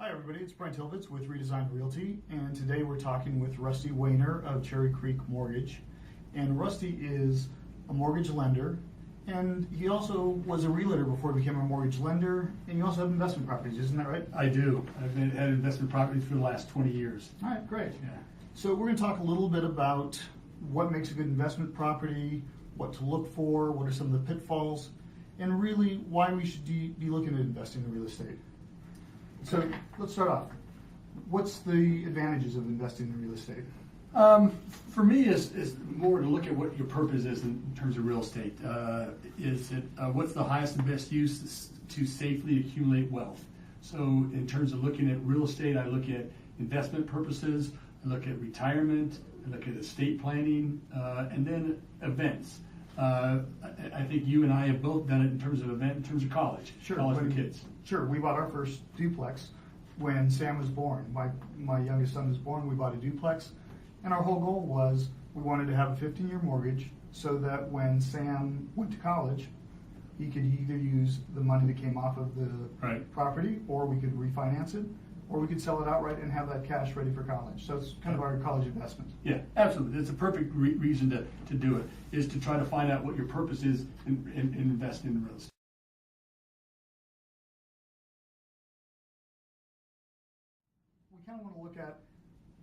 Hi everybody, it's Brent Hilvitz with Redesigned Realty, and today we're talking with Rusty Wehner of Cherry Creek Mortgage. And Rusty is a mortgage lender, and he also was a realtor before he became a mortgage lender, and you also have investment properties, isn't that right? I do. I've had investment properties for the last 20 years. All right, great. Yeah. So we're going to talk a little bit about what makes a good investment property, what to look for, what are some of the pitfalls, and really why we should be looking at investing in real estate. So let's start off. What's the advantages of investing in real estate? For me, is more to look at what your purpose is in terms of real estate. Is it what's the highest and best use to safely accumulate wealth? So in terms of looking at real estate, I look at investment purposes, I look at retirement, I look at estate planning, and then events. I think you and I have both done it in terms of college. Sure. College for kids. Sure. We bought our first duplex when Sam was born. My youngest son was born. We bought a duplex, and our whole goal was we wanted to have a 15-year mortgage so that when Sam went to college, he could either use the money that came off of the property, or we could refinance it, or we could sell it outright and have that cash ready for college. So it's kind of our college investment. Yeah, absolutely. It's a perfect reason to do it, is to try to find out what your purpose is and invest in real estate. We kind of want to look at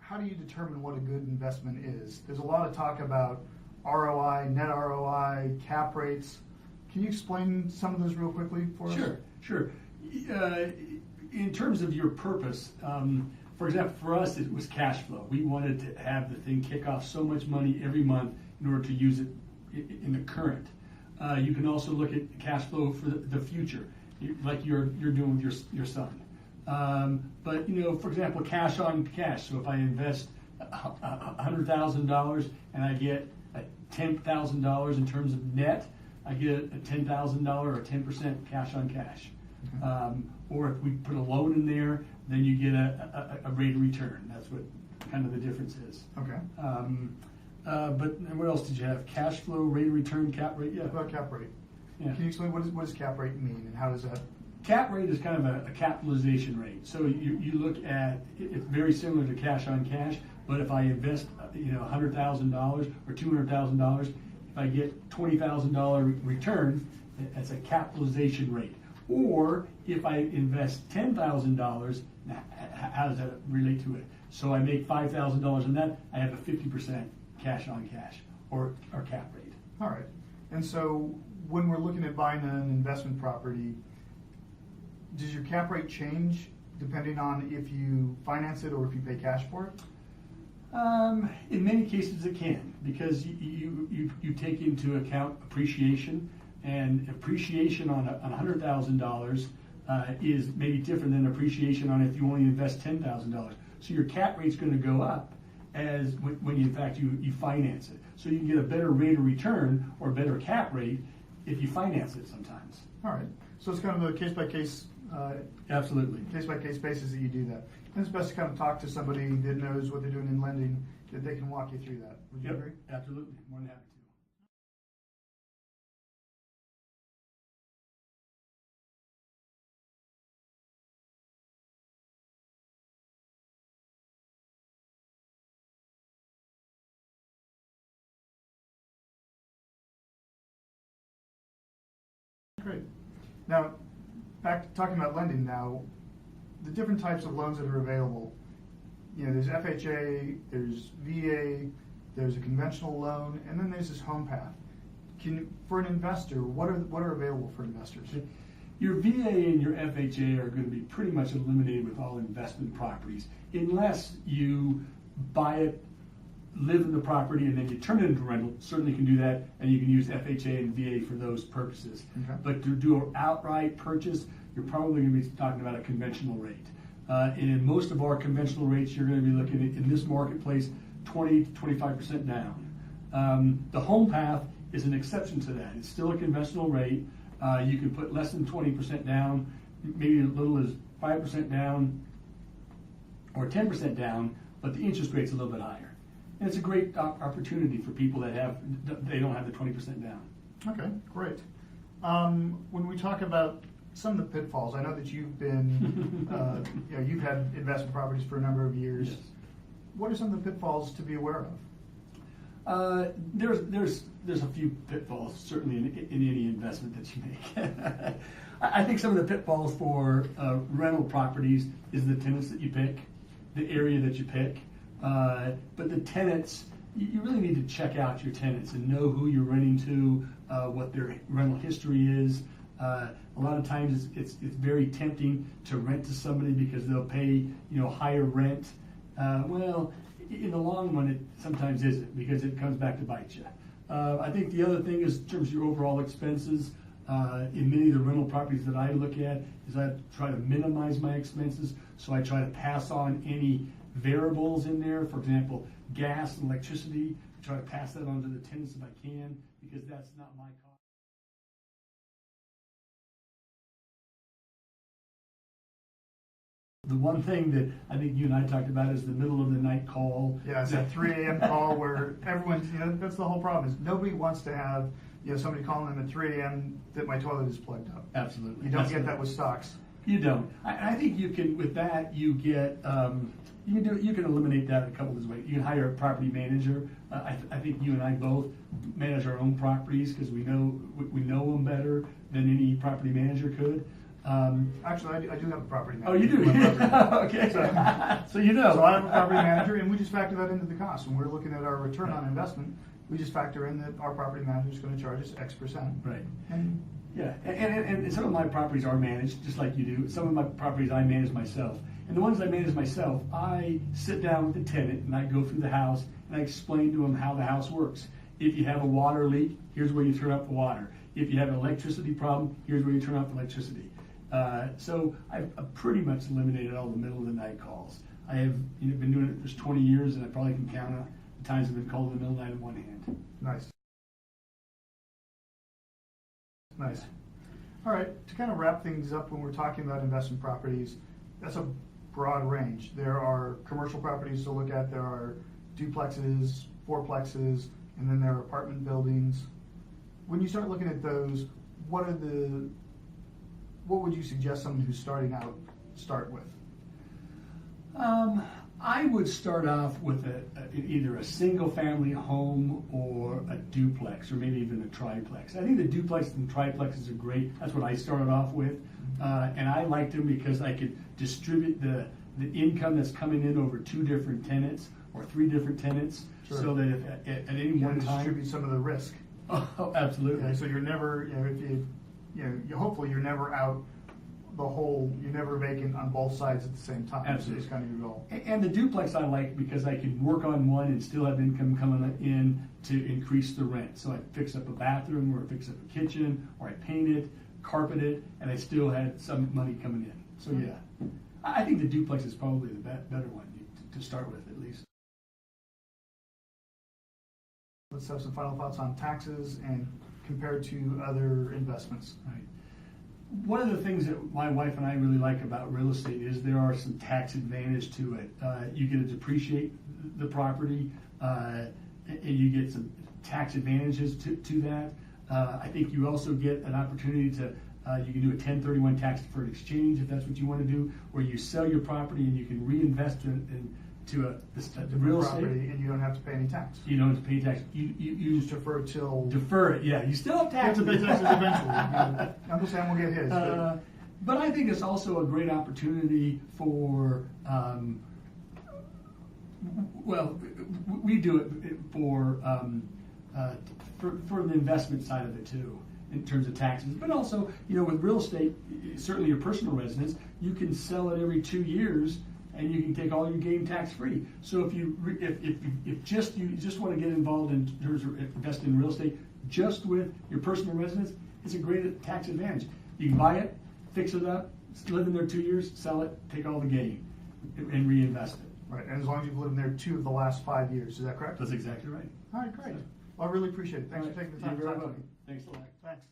how do you determine what a good investment is. There's a lot of talk about ROI, net ROI, cap rates. Can you explain some of those real quickly for us? Sure. In terms of your purpose, for example, for us it was cash flow. We wanted to have the thing kick off so much money every month in order to use it in the current. You can also look at cash flow for the future, like you're doing with your son. But for example, cash on cash. So if I invest $100,000 and I get $10,000 in terms of net, I get a $10,000 or 10% cash on cash. Okay. Or if we put a loan in there, then you get a rate of return. That's what kind of the difference is. Okay. But what else did you have? Cash flow, rate of return, cap rate? Yeah. What about cap rate? Yeah. Can you explain what does cap rate mean and how does that? Cap rate is kind of a capitalization rate. So you look at, it's very similar to cash on cash, but if I invest $100,000 or $200,000, if I get $20,000 return, that's a capitalization rate. Or if I invest $10,000, how does that relate to it? So I make $5,000 on that, I have a 50% cash on cash or cap rate. All right. And so when we're looking at buying an investment property, does your cap rate change depending on if you finance it or if you pay cash for it? In many cases it can, because you take into account appreciation, and appreciation on $100,000 is maybe different than appreciation on if you only invest $10,000. So your cap rate's going to go up as when in fact you finance it. So you can get a better rate of return or better cap rate if you finance it sometimes. All right. So it's kind of a case-by-case absolutely case-by-case basis that you do that. And it's best to kind of talk to somebody that knows what they're doing in lending, that they can walk you through that. Would you agree? Absolutely. More than happy to. Great. Now, back to talking about lending now, the different types of loans that are available. There's FHA, there's VA, there's a conventional loan, and then there's this home path. For an investor, what are available for investors? Your VA and your FHA are going to be pretty much eliminated with all investment properties, unless you buy it, live in the property, and then you turn it into rental. Certainly can do that, and you can use FHA and VA for those purposes. Okay. But to do an outright purchase, you're probably going to be talking about a conventional rate. And in most of our conventional rates, you're going to be looking at, in this marketplace, 20 to 25% down. The home path is an exception to that. It's still a conventional rate. You can put less than 20% down, maybe as little as 5% down, or 10% down, but the interest rate's a little bit higher. And it's a great opportunity for people that they don't have the 20% down. Okay, great. When we talk about some of the pitfalls? I know that you've been, you've had investment properties for a number of years. Yes. What are some of the pitfalls to be aware of? There's a few pitfalls, certainly in any investment that you make. I think some of the pitfalls for rental properties is the tenants that you pick, the area that you pick. But the tenants, you really need to check out your tenants and know who you're renting to, what their rental history is. A lot of times it's very tempting to rent to somebody because they'll pay higher rent. Well, in the long run, it sometimes isn't, because it comes back to bite you. I think the other thing is, in terms of your overall expenses, in many of the rental properties that I look at, is I try to minimize my expenses, so I try to pass on any variables in there. For example, gas and electricity, I try to pass that on to the tenants if I can, because that's not my cost. The one thing that I think you and I talked about is the middle of the night call. Yeah, it's that 3 a.m. call where everyone's, that's the whole problem, is nobody wants to have, somebody calling them at 3 a.m. that my toilet is plugged up. Absolutely. You don't get that with stocks. You don't. I think you can, with that, you get, you can eliminate that a couple of ways. You can hire a property manager. I think you and I both manage our own properties because we know them better than any property manager could. Actually, I do have a property manager. Oh, you do? Okay. So you know. So I have a property manager, and we just factor that into the cost. When we're looking at our return on investment, we just factor in that our property manager is going to charge us X%. Right. And yeah, and some of my properties are managed just like you do. Some of my properties I manage myself. And the ones I manage myself, I sit down with the tenant and I go through the house and I explain to them how the house works. If you have a water leak, here's where you turn off the water. If you have an electricity problem, here's where you turn off the electricity. So I've pretty much eliminated all the middle of the night calls. I have been doing it for 20 years, and I probably can count on the times I've been called in the middle of the night in one hand. nice. Nice. All right, to kind of wrap things up, when we're talking about investment properties, that's a broad range. There are commercial properties to look at, there are duplexes, fourplexes, and then there are apartment buildings. When you start looking at those, what would you suggest someone who's starting out start with? I would start off with either a single family home or a duplex, or maybe even a triplex. I think the duplex and triplexes are great. That's what I started off with. And I liked them because I could distribute the income that's coming in over 2 different tenants or 3 different tenants. Sure. So that if at any one time, distribute some of the risk. Oh, absolutely. Yeah, so you're never, hopefully you're never out you're never vacant on both sides at the same time. Absolutely. So it's kind of your goal. And the duplex I like because I can work on one and still have income coming in to increase the rent. So I fix up a bathroom, or I fix up a kitchen, or I paint it, carpet it, and I still had some money coming in. So yeah, I think the duplex is probably the better one to start with, at least. Let's have some final thoughts on taxes and compared to other investments. Right. One of the things that my wife and I really like about real estate is there are some tax advantage to it. You get to depreciate the property, and you get some tax advantages to that. I think you also get an opportunity to, you can do a 1031 tax deferred exchange if that's what you want to do, where you sell your property and you can reinvest into the real estate, and you don't have to pay any tax. You don't have to pay tax. You just defer till... Defer it, yeah. You still have taxes. You have to pay taxes eventually. Uncle Sam will get his. But I think it's also a great opportunity for, we do it for the investment side of it too, in terms of taxes. But also, with real estate, certainly your personal residence, you can sell it every 2 years, and you can take all your gain tax free. So if you just want to get involved in terms of invest in real estate just with your personal residence, it's a great tax advantage. You can buy it, fix it up, live in there 2 years, sell it, take all the gain, and reinvest it. Right, and as long as you've lived in there 2 of the last 5 years, is that correct? That's exactly right. All right, great. Well, I really appreciate it. Thanks for taking the time to talk to me. Thanks a lot. Thanks.